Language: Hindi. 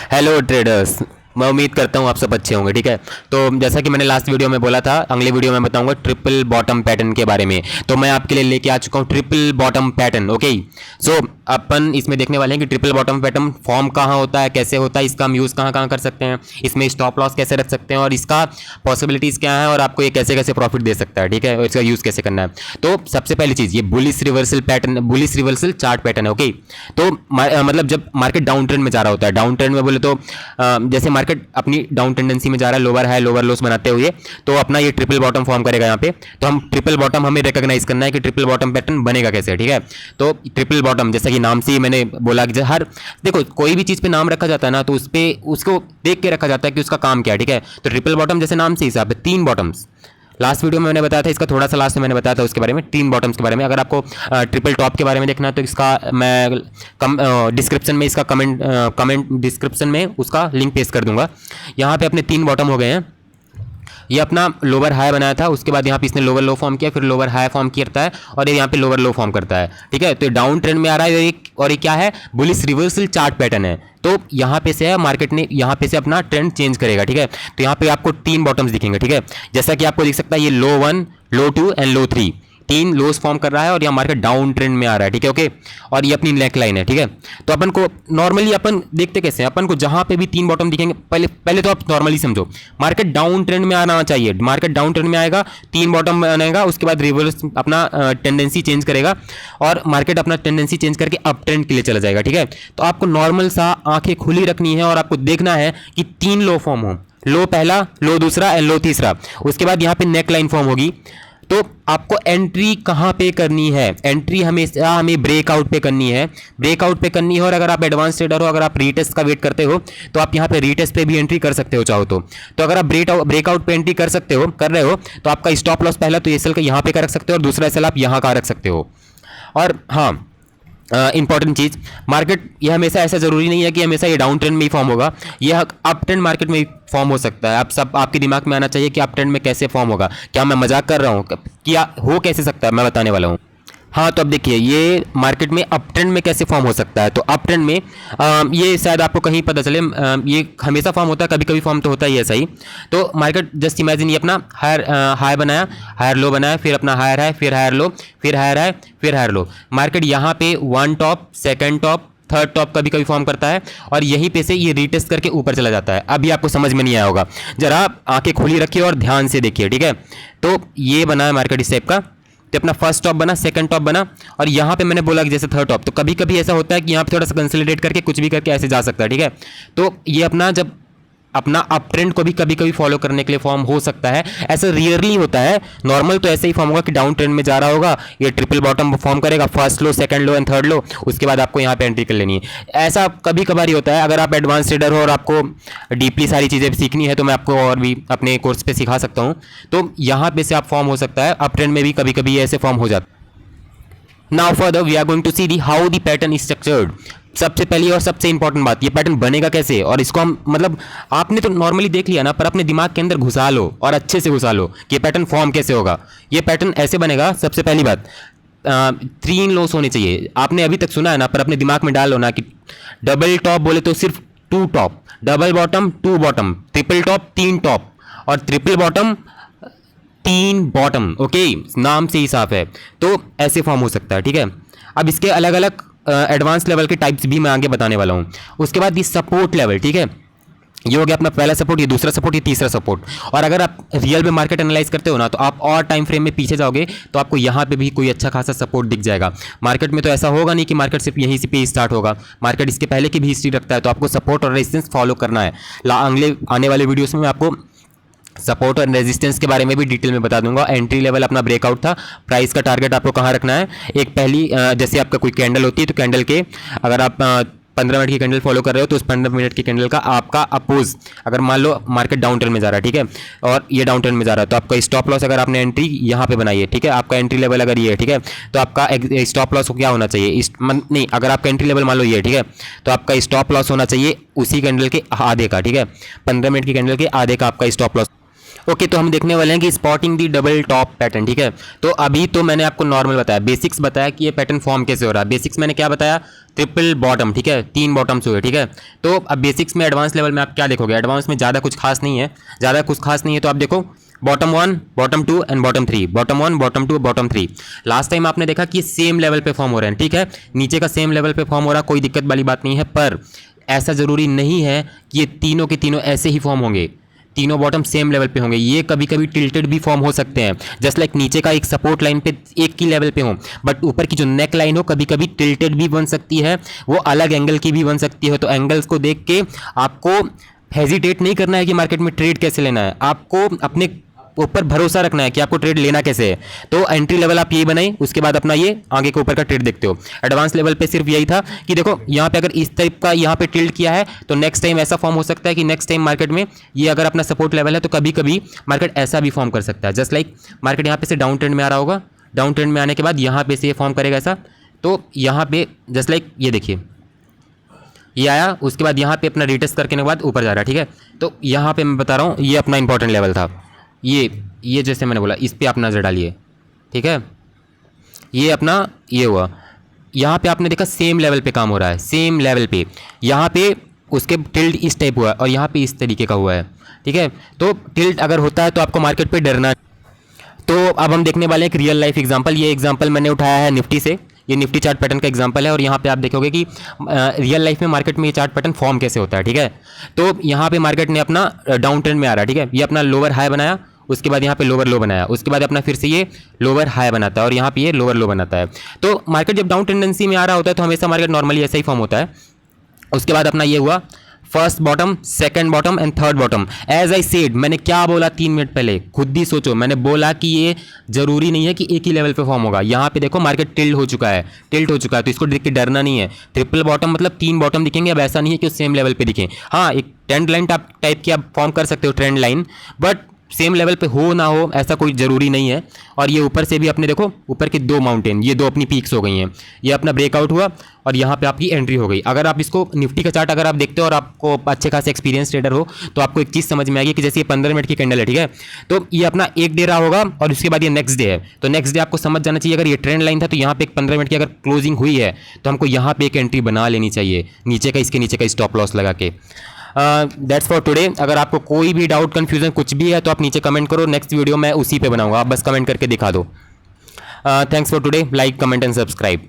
Hello traders. मैं उम्मीद करता हूँ आप सब अच्छे होंगे। ठीक है, तो जैसा कि मैंने लास्ट वीडियो में बोला था, अगले वीडियो में बताऊंगा ट्रिपल बॉटम पैटर्न के बारे में। तो मैं आपके लिए लेके आ चुका हूँ ट्रिपल बॉटम पैटर्न। ओके, सो अपन इसमें देखने वाले हैं कि ट्रिपल बॉटम पैटर्न फॉर्म कहाँ होता है, कैसे होता है, इसका हम यूज़ कहाँ कहाँ कर सकते हैं, इसमें स्टॉप लॉस कैसे रख सकते हैं और इसका पॉसिबिलिटीज़ क्या है और आपको ये कैसे कैसे प्रॉफिट दे सकता है। ठीक है, और इसका यूज़ कैसे करना है। तो सबसे पहली चीज़, ये bullish reversal pattern, bullish reversal chart pattern है। ओके, तो मतलब जब मार्केट डाउन ट्रेंड में जा रहा होता है, डाउन ट्रेंड में बोले तो जैसे मार्केट अपनी डाउन टेंडेंसी में जा रहा है, लोअर हाई लोअर लोस बनाते हुए, तो अपना ये ट्रिपल बॉटम फॉर्म करेगा यहाँ पे। तो हम ट्रिपल बॉटम हमें रिकॉग्नाइज करना है कि ट्रिपल बॉटम पैटर्न बनेगा कैसे। ठीक है, तो ट्रिपल बॉटम जैसा कि नाम से ही मैंने बोला कि हर देखो कोई भी चीज़ पे नाम रखा जाता है ना, तो उस पे उसको देख के रखा जाता है कि उसका काम क्या है। ठीक है, तो ट्रिपल बॉटम जैसे नाम से हिसाब है, 3 बॉटम्स। लास्ट वीडियो में मैंने बताया था, इसका थोड़ा सा लास्ट में मैंने बताया था उसके बारे में, 3 बॉटम्स के बारे में। अगर आपको ट्रिपल टॉप के बारे में देखना है तो इसका मैं डिस्क्रिप्शन में इसका कमेंट डिस्क्रिप्शन में उसका लिंक पेस्ट कर दूंगा। यहाँ पे अपने 3 बॉटम हो गए हैं। ये अपना लोअर हाई बनाया था, उसके बाद यहाँ पे इसने लोअर लो फॉर्म किया, फिर लोअर हाई फॉर्म करता है और ये यहाँ पे लोअर लो फॉर्म करता है। ठीक है, तो ये डाउन ट्रेंड में आ रहा है और ये क्या है, बुलिश रिवर्सल चार्ट पैटर्न है। तो यहाँ पे से है मार्केट ने यहाँ पे से अपना ट्रेंड चेंज करेगा। ठीक है, तो यहाँ पे आपको 3 बॉटम्स दिखेंगे। ठीक है, जैसा कि आपको दिख सकता है, ये लो 1, लो 2 एंड लो 3, 3 लोस फॉर्म कर रहा है और यहाँ मार्केट डाउन ट्रेंड में आ रहा है। ठीक है, ओके, और ये अपनी नेक लाइन है। ठीक है, तो अपन को नॉर्मली अपन देखते कैसे हैं, अपन को जहाँ पे भी 3 बॉटम दिखेंगे, पहले तो आप नॉर्मली समझो, मार्केट डाउन ट्रेंड में आना चाहिए। मार्केट डाउन ट्रेंड में आएगा, 3 बॉटम बनेगा, उसके बाद रिवर्स अपना टेंडेंसी चेंज करेगा और मार्केट अपना टेंडेंसी चेंज करके अप ट्रेंड के लिए चला जाएगा। ठीक है, तो आपको नॉर्मल सा आंखें खुली रखनी है और आपको देखना है कि 3 लो फॉर्म हो, लो पहला, लो दूसरा एंड लो तीसरा। उसके बाद यहाँ पे नेक लाइन फॉर्म होगी। तो आपको एंट्री कहाँ पे करनी है, एंट्री हमेशा हमें ब्रेकआउट पे करनी है, ब्रेकआउट पे करनी है। और अगर आप एडवांस ट्रेडर हो, अगर आप रीटेस्ट का वेट करते हो, तो आप यहाँ पे रीटेस्ट पे भी एंट्री कर सकते हो चाहो तो अगर आप ब्रेकआउट पे एंट्री कर रहे हो, तो आपका स्टॉप लॉस पहला तो एसएल का यहाँ पे का रख सकते हो और दूसरा एसएल आप यहाँ का रख सकते हो। और हाँ, इंपॉर्टेंट चीज़, मार्केट ये हमेशा ऐसा ज़रूरी नहीं है कि हमेशा ये डाउन ट्रेंड में ही फॉर्म होगा, ये अप ट्रेंड मार्केट में ही फॉर्म हो सकता है। आप सब आपके दिमाग में आना चाहिए कि अप ट्रेंड में कैसे फॉर्म होगा। क्या मैं मजाक कर रहा हूँ? क्या हो कैसे सकता है, मैं बताने वाला हूँ। हाँ, तो अब देखिए ये मार्केट में अप ट्रेंड में कैसे फॉर्म हो सकता है। तो अप ट्रेंड में ये शायद आपको कहीं पता चले, ये हमेशा फॉर्म होता है, कभी कभी फॉर्म तो होता ही है सही। तो मार्केट जस्ट इमेजिन, ये अपना हायर हाई बनाया, हायर लो बनाया, फिर अपना हायर हाई, फिर हायर लो, फिर हायर हाई, फिर हायर लो। मार्केट यहाँ पे 1 top, 2nd top, 3rd top कभी कभी फॉर्म करता है और यहीं पे से ये रीटेस्ट करके ऊपर चला जाता है। अभी आपको समझ में नहीं आया होगा, जरा आंखें खुली रखिए और ध्यान से देखिए। ठीक है, तो ये बना है मार्केट इस टाइप का। तो अपना फर्स्ट टॉप बना, 2nd टॉप बना और यहाँ पे मैंने बोला कि जैसे 3rd टॉप, तो कभी कभी ऐसा होता है कि यहाँ पे थोड़ा सा कंसोलिडेट करके कुछ भी करके ऐसे जा सकता है। ठीक है, तो ये अपना जब अपना अप ट्रेंड को भी कभी कभी फॉलो करने के लिए फॉर्म हो सकता है, ऐसा रियरली होता है। नॉर्मल तो ऐसे ही फॉर्म होगा कि डाउन ट्रेंड में जा रहा होगा, ये ट्रिपल बॉटम फॉर्म करेगा, first low, 2nd low and 3rd लो, उसके बाद आपको यहाँ पे एंट्री कर लेनी है। ऐसा कभी कभार ही होता है। अगर आप एडवांस ट्रेडर हो और आपको डीपली सारी चीज़ें सीखनी है, तो मैं आपको और भी अपने कोर्स पे सिखा सकता हूँ। तो यहाँ पे से आप फॉर्म हो सकता है, अप ट्रेंड में भी कभी कभी ऐसे फॉर्म हो जाता है। Now further we are going to see the how the pattern is structured. सबसे पहली और सबसे इंपॉर्टेंट बात, ये पैटर्न बनेगा कैसे, और इसको हम मतलब आपने तो नॉर्मली देख लिया ना, पर अपने दिमाग के अंदर घुसा लो और अच्छे से घुसा लो कि ये पैटर्न फॉर्म कैसे होगा। ये पैटर्न ऐसे बनेगा। सबसे पहली बात, 3 लोस होने चाहिए। आपने अभी तक सुना है ना, पर अपने दिमाग में डाल लो ना कि डबल टॉप बोले तो सिर्फ 2 top, double bottom 2 bottom, triple top 3 top और ट्रिपल बॉटम 3 बॉटम। ओके, नाम से ही साफ है। तो ऐसे फॉर्म हो सकता है। ठीक है, अब इसके अलग अलग एडवांस लेवल के टाइप्स भी मैं आगे बताने वाला हूँ। उसके बाद ये सपोर्ट लेवल, ठीक है, ये हो गया अपना पहला सपोर्ट, ये दूसरा सपोर्ट, ये तीसरा सपोर्ट। और अगर आप रियल में मार्केट एनालाइज करते हो ना, तो आप और टाइम फ्रेम में पीछे जाओगे तो आपको यहाँ पे भी कोई अच्छा खासा सपोर्ट दिख जाएगा। मार्केट में तो ऐसा होगा नहीं कि मार्केट सिर्फ यहीं से पे स्टार्ट होगा, मार्केट इसके पहले की भी हिस्ट्री रखता है। तो आपको सपोर्ट और रेजिस्टेंस फॉलो करना है। अगले आने वाले वीडियोज़ में मैं आपको सपोर्ट और रेजिस्टेंस के बारे में भी डिटेल में बता दूंगा। एंट्री लेवल अपना ब्रेकआउट था, प्राइस का टारगेट आपको कहाँ रखना है। एक पहली जैसे आपका कोई कैंडल होती है, तो कैंडल के अगर आप 15 मिनट की कैंडल फॉलो कर रहे हो, तो उस 15 मिनट की कैंडल का आपका अपोज, अगर मान लो मार्केट डाउन ट्रेंड में जा रहा है, ठीक है, और ये डाउन ट्रेंड में जा रहा है, तो आपका स्टॉप लॉस अगर आपने एंट्री यहाँ पे बनाई है, ठीक है, आपका एंट्री लेवल अगर ये है, ठीक है, तो आपका स्टॉप लॉस क्या होना चाहिए, नहीं, अगर आपका एंट्री लेवल मान लो ये है, ठीक है, तो आपका स्टॉप लॉस होना चाहिए उसी कैंडल के आधे का। ठीक है, 15 मिनट की कैंडल के आधे का आपका स्टॉप लॉस। ओके, तो हम देखने वाले हैं कि स्पॉटिंग दी डबल टॉप पैटर्न, ठीक है। तो अभी तो मैंने आपको नॉर्मल बताया, बेसिक्स बताया कि ये पैटर्न फॉर्म कैसे हो रहा है। बेसिक्स मैंने क्या बताया, ट्रिपल बॉटम, ठीक है, 3 बॉटम्स हुए, ठीक है। तो अब बेसिक्स में एडवांस लेवल में आप क्या देखोगे, एडवांस में ज़्यादा कुछ खास नहीं है, ज़्यादा कुछ खास नहीं है। तो आप देखो bottom 1, bottom 2 and bottom 3, bottom 1, bottom 2, bottom 3। Last time आपने देखा कि सेम लेवल पे फॉर्म हो रहे हैं, ठीक है, नीचे का सेम लेवल पे फॉर्म हो रहा, कोई दिक्कत वाली बात नहीं है। पर ऐसा ज़रूरी नहीं है कि ये तीनों के तीनों ऐसे ही फॉर्म होंगे, तीनों बॉटम सेम लेवल पे होंगे। ये कभी कभी टिल्टेड भी फॉर्म हो सकते हैं, जस्ट लाइक नीचे का एक सपोर्ट लाइन पे एक ही लेवल पे हो, बट ऊपर की जो नेक लाइन हो कभी कभी टिल्टेड भी बन सकती है, वो अलग एंगल की भी बन सकती है। तो एंगल्स को देख के आपको हेजिटेट नहीं करना है कि मार्केट में ट्रेड कैसे लेना है, आपको अपने ऊपर भरोसा रखना है कि आपको ट्रेड लेना कैसे है। तो एंट्री लेवल आप यही बनाई, उसके बाद अपना ये आगे के ऊपर का ट्रेड देखते हो। एडवांस लेवल पे सिर्फ यही था कि देखो यहाँ पे अगर इस टाइप का यहाँ पे टिल्ट किया है तो नेक्स्ट टाइम ऐसा फॉर्म हो सकता है कि नेक्स्ट टाइम मार्केट में ये अगर अपना सपोर्ट लेवल है तो कभी कभी मार्केट ऐसा भी फॉर्म कर सकता है। जस्ट लाइक मार्केट यहाँ पे से डाउन ट्रेंड में आ रहा होगा, डाउन ट्रेंड में आने के बाद यहाँ पे से ये फॉर्म करेगा ऐसा, तो यहाँ पे जस्ट लाइक ये देखिए ये आया, उसके बाद यहाँ पे अपना रिटेस्ट करने के बाद ऊपर जा रहा है, ठीक है। तो यहाँ पे मैं बता रहा हूँ ये अपना इंपॉर्टेंट लेवल था, ये जैसे मैंने बोला इस पे आप नज़र डालिए, ठीक है। ये अपना ये हुआ, यहाँ पे आपने देखा सेम लेवल पे काम हो रहा है, सेम लेवल पे, यहाँ पे उसके टिल्ट इस टाइप हुआ है और यहाँ पे इस तरीके का हुआ है, ठीक है। तो टिल्ट अगर होता है तो आपको मार्केट पे डरना। तो अब हम देखने वाले हैं एक रियल लाइफ एग्जांपल। ये एग्जांपल मैंने उठाया है निफ्टी से, ये निफ्टी चार्ट पैटर्न का एग्जांपल है और यहाँ पे आप देखोगे कि रियल लाइफ में मार्केट में ये चार्ट पैटर्न फॉर्म कैसे होता है, ठीक है। तो यहाँ पे मार्केट ने अपना डाउन ट्रेंड में आ रहा है, ठीक है, ये अपना लोअर हाई बनाया, उसके बाद यहाँ पे लोअर लो बनाया, उसके बाद अपना फिर से ये लोअर हाई बनाता है और यहाँ पे ये लोअर लो बनाता है। तो मार्केट जब डाउन टेंडेंसी में आ रहा होता है तो हमेशा मार्केट नॉर्मली ऐसा ही फॉर्म होता है। उसके बाद अपना ये हुआ first bottom, second bottom and third bottom. As I said, मैंने क्या बोला 3 मिनट पहले, खुद ही सोचो, मैंने बोला कि ये जरूरी नहीं है कि एक ही लेवल पे फॉर्म होगा। यहाँ पे देखो मार्केट टिल्ट हो चुका है, तो इसको देख के डरना नहीं है। ट्रिपल बॉटम मतलब 3 बॉटम दिखेंगे, अब ऐसा नहीं है कि सेम लेवल पे दिखें। हाँ, एक ट्रेंड लाइन टाइप की आप फॉर्म कर सकते हो, trend line, but same level पे हो ना हो ऐसा कोई ज़रूरी नहीं है। और ये ऊपर से भी अपने देखो, ऊपर के 2 माउंटेन, ये 2 अपनी पीक्स हो गई हैं, ये अपना ब्रेकआउट हुआ और यहाँ पे आपकी एंट्री हो गई। अगर आप इसको निफ्टी का चार्ट अगर आप देखते हो और आपको अच्छे खासे एक्सपीरियंस ट्रेडर हो तो आपको एक चीज़ समझ में आएगी कि जैसे ये 15 मिनट की कैंडल है, ठीक है, तो ये अपना एक डे रहा होगा और उसके बाद ये नेक्स्ट डे है, तो नेक्स्ट डे आपको समझ जाना चाहिए अगर ये ट्रेंड लाइन था तो यहाँ पे एक 15 मिनट की अगर क्लोजिंग हुई है तो हमको यहाँ पे एक एंट्री बना लेनी चाहिए, नीचे का, इसके नीचे का स्टॉप लॉस लगा के। That's for today. अगर आपको कोई भी डाउट, कन्फ्यूजन कुछ भी है तो आप नीचे कमेंट करो, नेक्स्ट वीडियो मैं उसी पे बनाऊंगा, आप बस कमेंट करके दिखा दो। Thanks for today, like, comment and subscribe.